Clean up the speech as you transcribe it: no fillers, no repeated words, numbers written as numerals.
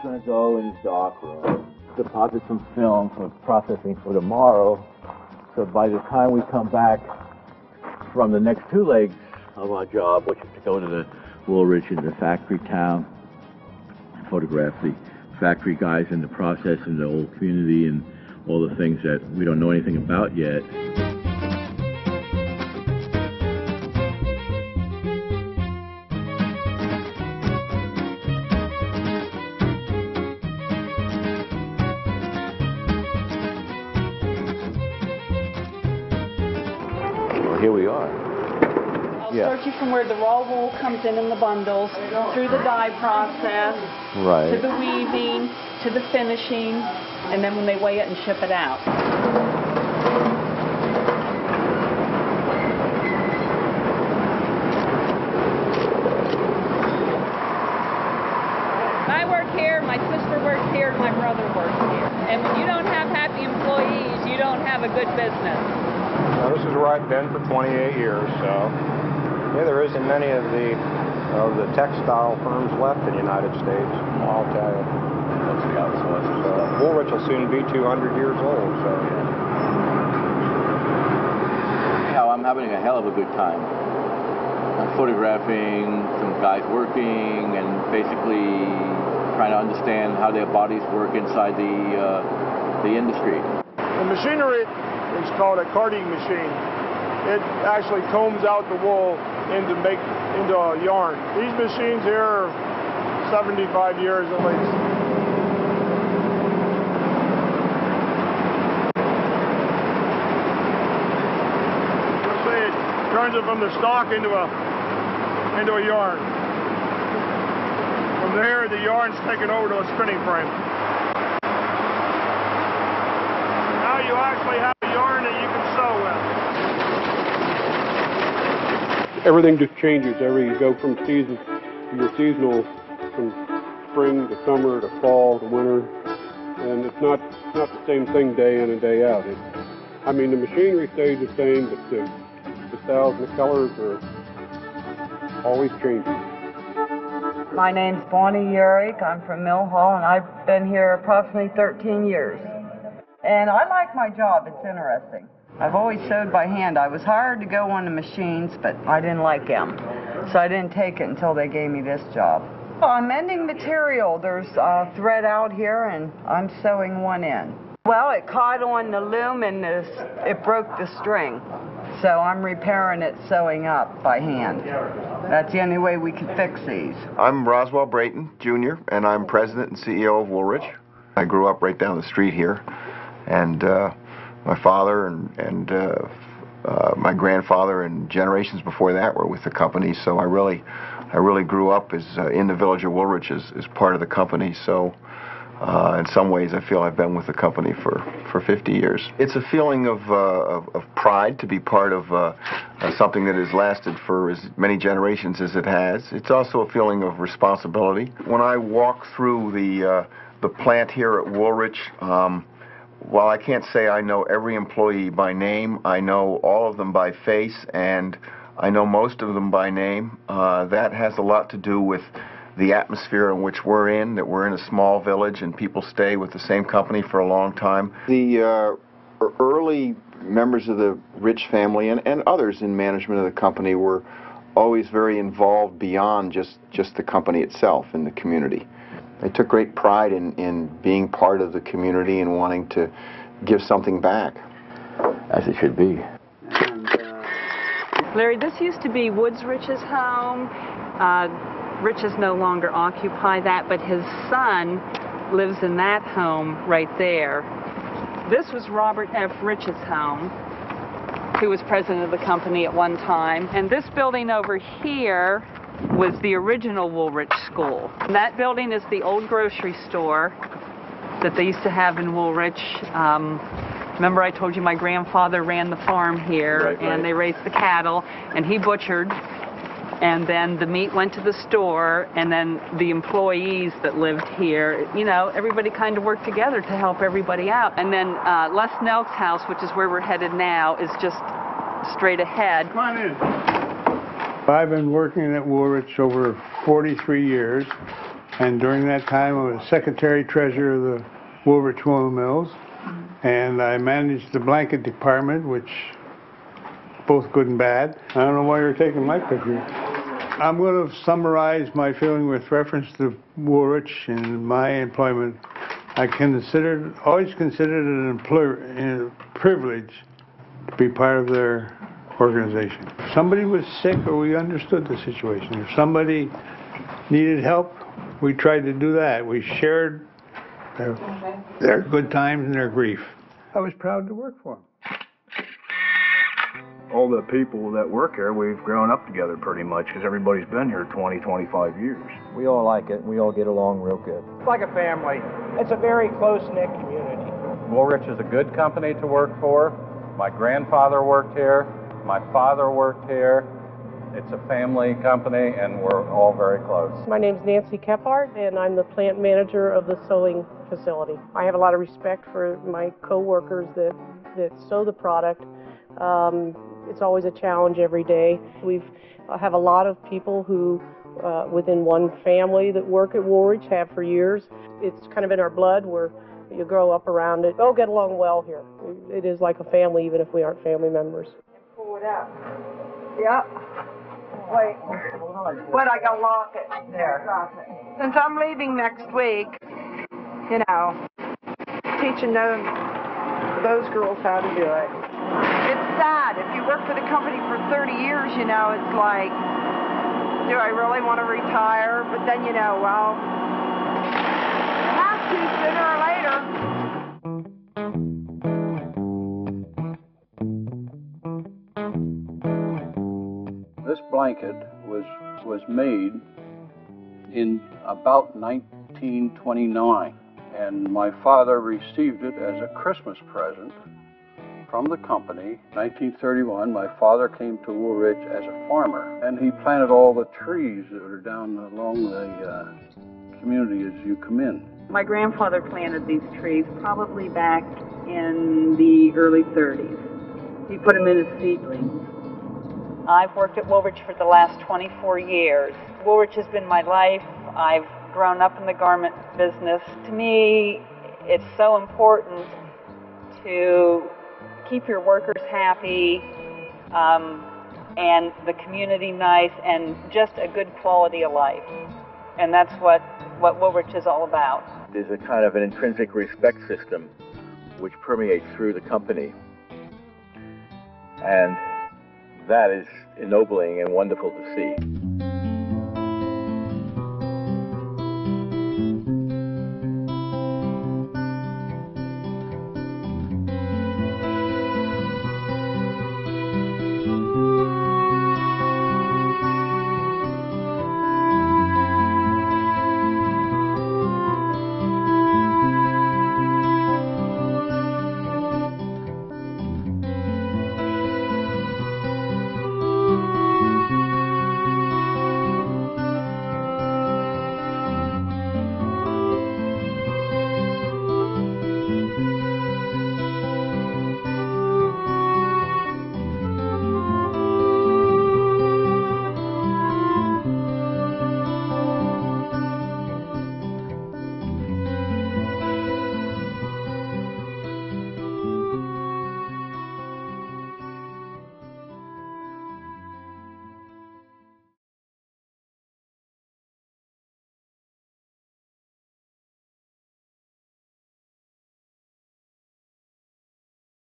going to go in his dark room, deposit some film for processing for tomorrow, so by the time we come back from the next two legs of our job, which is to go to the Woolrich in the factory town, photograph the factory guys in the process and the old community and all the things that we don't know anything about yet. Well, here we are. I'll start you from where the raw wool comes in the bundles, through the dye process, to the weaving, to the finishing, and then when they weigh it and ship it out. I work here, my sister works here, and my brother works here. And when you don't have happy employees, you don't have a good business. Well, this is where I've been for 28 years, so yeah, there isn't many of the textile firms left in the United States, I'll tell you. That's the outsourcing stuff. Woolrich will soon be 200 years old, so. Anyhow, I'm having a hell of a good time. I'm photographing some guys working and basically trying to understand how their bodies work inside the industry. The machinery is called a carding machine. It actually combs out the wool into a yarn. These machines here are 75 years at least. Let's say it turns it from the stalk into a yarn. From there, the yarn's taken over to a spinning frame. Now you actually have a yarn that you can sew with. Everything just changes. You go from season, your seasonal, from spring to summer to fall to winter, and it's not the same thing day in and day out. I mean, the machinery stays the same, but the styles and the colors are always changing. My name's Bonnie Urick. I'm from Mill Hall, and I've been here approximately 13 years. And I like my job. It's interesting. I've always sewed by hand. I was hired to go on the machines, but I didn't like them, so I didn't take it until they gave me this job. Well, I'm mending material. There's thread out here, and I'm sewing one in. Well, it caught on the loom, and it broke the string, so I'm repairing it, sewing up by hand. That's the only way we can fix these. I'm Roswell Brayton, Jr., and I'm president and CEO of Woolrich. I grew up right down the street here, and my father and my grandfather and generations before that were with the company, so I really grew up in the village of Woolrich as part of the company. So in some ways I feel I've been with the company for 50 years. It's a feeling of pride to be part of something that has lasted for as many generations as it has. It's also a feeling of responsibility. When I walk through the plant here at Woolrich, while I can't say I know every employee by name, I know all of them by face, and I know most of them by name. That has a lot to do with the atmosphere in which we're in, that we're in a small village and people stay with the same company for a long time. The early members of the Rich family and others in management of the company were always very involved beyond just the company itself in the community. They took great pride in being part of the community and wanting to give something back. As it should be. Larry, this used to be Woolrich's home. Riches no longer occupy that, but his son lives in that home right there. This was Robert F. Rich's home, who was president of the company at one time. And this building over here was the original Woolrich School. And that building is the old grocery store that they used to have in Woolrich. Remember I told you my grandfather ran the farm here, and they raised the cattle, and he butchered, and then the meat went to the store, and then the employees that lived here, you know, everybody kind of worked together to help everybody out. And then Les Nelk's house, which is where we're headed now, is just straight ahead. Come on in. I've been working at Woolrich over 43 years. And during that time, I was secretary treasurer of the Woolrich Woolen Mills. And I managed the blanket department, which both good and bad. I don't know why you're taking my picture. I'm going to summarize my feeling with reference to Woolrich and my employment. I always considered it a privilege to be part of their organization. If somebody was sick, or we understood the situation. If somebody needed help, we tried to do that. We shared their good times and their grief. I was proud to work for them. All the people that work here, we've grown up together pretty much, because everybody's been here 20, 25 years. We all like it. We all get along real good. It's like a family. It's a very close-knit community. Woolrich is a good company to work for. My grandfather worked here. My father worked here. It's a family company, and we're all very close. My name's Nancy Kephart, and I'm the plant manager of the sewing facility. I have a lot of respect for my co-workers that sew the product. It's always a challenge every day. We have a lot of people who, within one family that work at Woolrich, have for years. It's kind of in our blood where you grow up around it. All get along well here. It is like a family, even if we aren't family members. Pull it out. Yep. Wait. But I gotta lock it. There. Since I'm leaving next week, you know, teaching those girls how to do it. It's sad. If you work for the company for 30 years, you know, it's like, do I really want to retire? But then, you know, well, I have to sooner or later. This blanket was made in about 1929, and my father received it as a Christmas present from the company. 1931, my father came to Woolrich as a farmer, and he planted all the trees that are down along the community as you come in. My grandfather planted these trees probably back in the early 30s. He put them in as seedlings. I've worked at Woolrich for the last 24 years. Woolrich has been my life. I've grown up in the garment business. To me, it's so important to keep your workers happy, and the community nice, and just a good quality of life. And that's what Woolrich is all about. There's a kind of an intrinsic respect system which permeates through the company. And that is ennobling and wonderful to see.